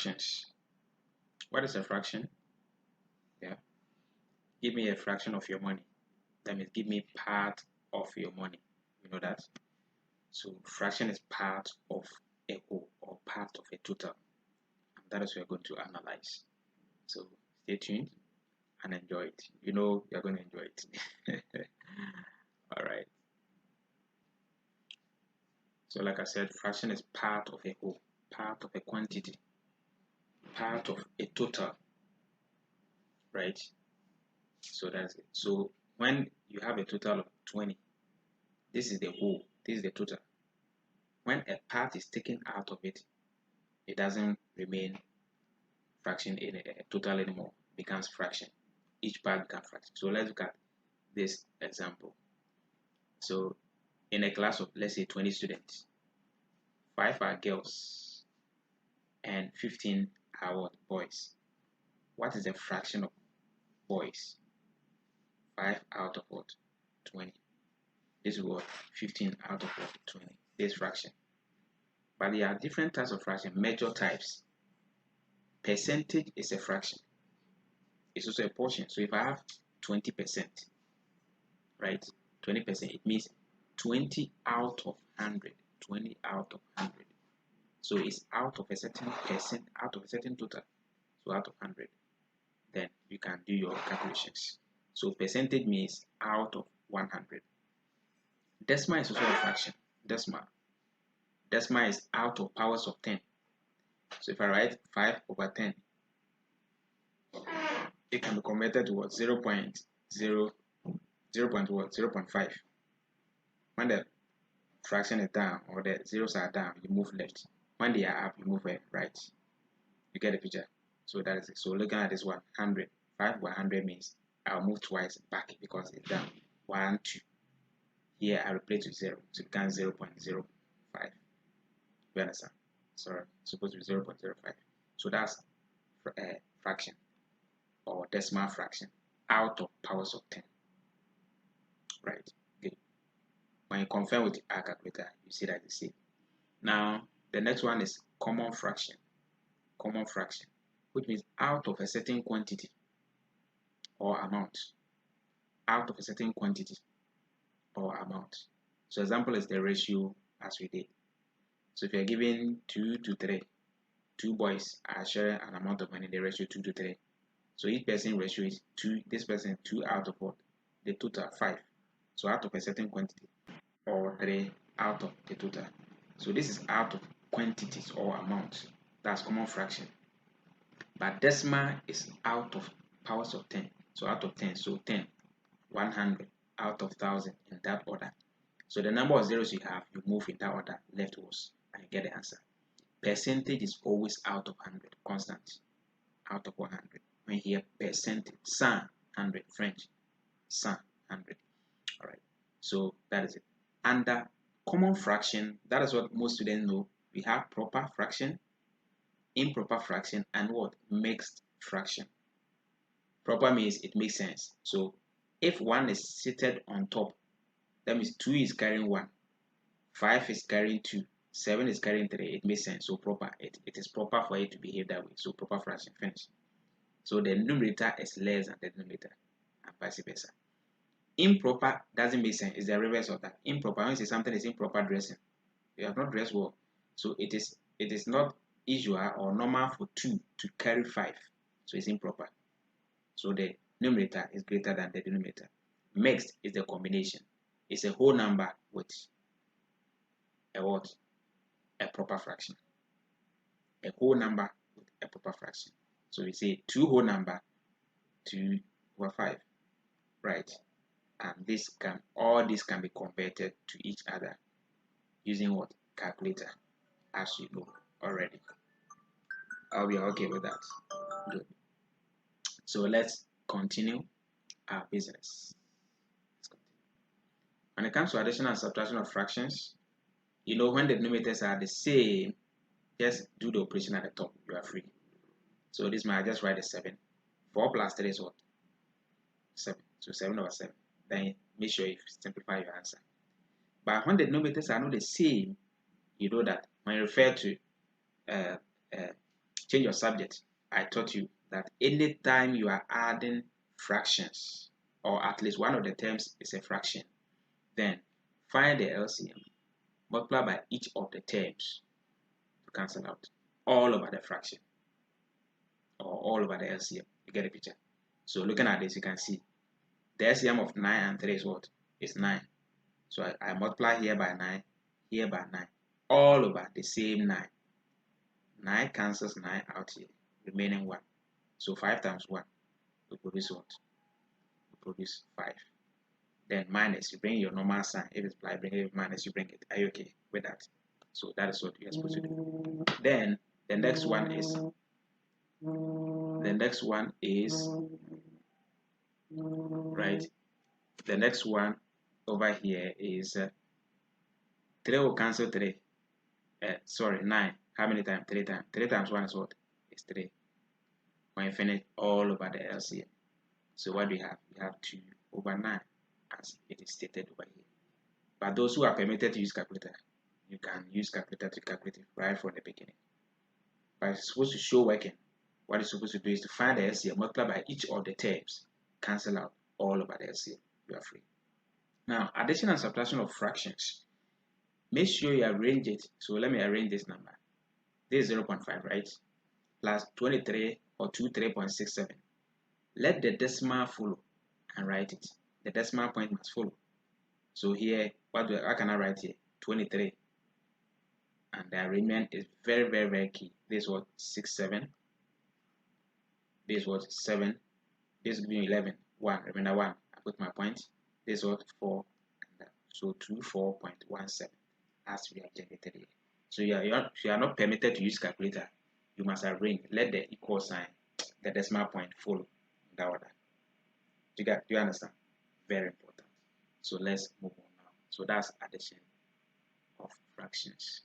Fractions. What is a fraction? Yeah. Give me a fraction of your money. That means give me part of your money. You know that? So fraction is part of a whole or part of a total. And that is what we're going to analyze. So stay tuned and enjoy it. You know you're going to enjoy it. All right. So like I said, fraction is part of a whole, part of a quantity, part of a total, right? So that's it. So when you have a total of 20, this is the whole, this is the total. When a part is taken out of it, it doesn't remain fraction in a total anymore. It becomes fraction. Each part becomes fraction. So let's look at this example. So in a class of, let's say, 20 students, 5 are girls and 15 are what? Boys. What is the fraction of boys? 5 out of what? 20. This is what? 15 out of what? 20. This fraction. But there are different types of fraction, major types. Percentage is a fraction. It's also a portion. So if I have 20%, right? 20%, it means 20 out of 100. 20 out of 100. So it's out of a certain percent, out of a certain total. So out of 100. Then you can do your calculations. So percentage means out of 100. Decimal is also a fraction. Decimal is out of powers of 10. So if I write 5 over 10, it can be converted to what? 0.5. When the fraction is down or the zeros are down, you move left. When they are up, you move right. You get the picture? So that is it. So looking at this one, 100. 5 over 100 means I'll move twice back because it's down. 1, 2. Here I replace with 0. So it becomes 0.05. You understand? Sorry, it's supposed to be 0.05. So that's a fraction or decimal fraction out of powers of 10. Right? Good. When you confirm with our calculator, you see that it's the same. Now, the next one is common fraction. Common fraction, which means out of a certain quantity or amount. Out of a certain quantity or amount. So example is the ratio as we did. So if you're given 2 to 3, 2 boys are sharing an amount of money, the ratio 2 to 3. So each person ratio is 2, this person 2 out of what? The total 5. So out of a certain quantity, or 3 out of the total. So this is out of quantities or amounts. That's common fraction. But decimal is out of powers of 10. So out of 10, so 10, 100, out of 1,000, in that order. So the number of zeros you have, you move in that order leftwards and you get the answer. Percentage is always out of 100, constant, out of 100. When you hear percentage, 100, French, 100. All right, so that is it. Under common fraction, that is what most students know. We have proper fraction, improper fraction, and what? Mixed fraction. Proper means it makes sense. So if 1 is seated on top, that means 2 is carrying 1, 5 is carrying 2, 7 is carrying 3. It makes sense. So proper. It is proper for it to behave that way. So proper fraction. Finish. So the numerator is less than the denominator, and vice versa. Improper doesn't make sense. It's the reverse of that. Improper, when you say something is improper dressing, you have not dressed well. So it is not usual or normal for 2 to carry 5. So it's improper. So the numerator is greater than the denominator. Mixed is the combination. It's a whole number with a what? A proper fraction. A whole number with a proper fraction. So we say 2 whole number, 2 over 5, right? And all this can be converted to each other using what? Calculator, as you know already. Are we okay with that? Good. So let's continue our business. When it comes to addition and subtraction of fractions, you know, when the denominators are the same, just do the operation at the top. You are free. So this might just write a 7. 4 plus 3 is what? 7. So 7 over 7. Then make sure you simplify your answer. But when the denominators are not the same, you know that when you refer to change your subject, I taught you that anytime you are adding fractions, or at least one of the terms is a fraction, then find the LCM, multiply by each of the terms to cancel out all over the fraction or all over the LCM. You get the picture? So looking at this, you can see the LCM of 9 and 3 is what? Is 9. So I multiply here by 9, here by 9, all over the same 9. 9 cancels 9 out here, remaining 1. So 5 times 1 will produce what? Will produce 5. Then minus, you bring your normal sign. If it's plus, bring it minus, you bring it. Are you okay with that? So that is what you're supposed to do. Then the next one is right. The next one over here is 3 will cancel 3. Sorry, 9. How many times? 3 times. 3 times 1 is what? Is 3. When you finish all over the LCM. So what do you have? You have 2 over 9 as it is stated over here. But those who are permitted to use calculator, you can use calculator to calculate it right from the beginning. But it's supposed to show working. What it's supposed to do is to find the LCM, multiply by each of the terms, cancel out all over the LCM. You are free. Now, addition and subtraction of fractions. Make sure you arrange it. So let me arrange this number. This is 0.5, right? Plus 23 or 23.67. Let the decimal follow and write it. The decimal point must follow. So here, what can I write here? 23. And the arrangement is very, very, very key. This was 6, 7. This was 7. This will be 11. 1. Remember 1. I put my point. This was 4. And so 24.17 as we have generated here. So you are not permitted to use calculator. You must arrange. Let the equal sign, the decimal point, follow in that order. Do you understand? Very important. So let's move on now. So that's addition of fractions.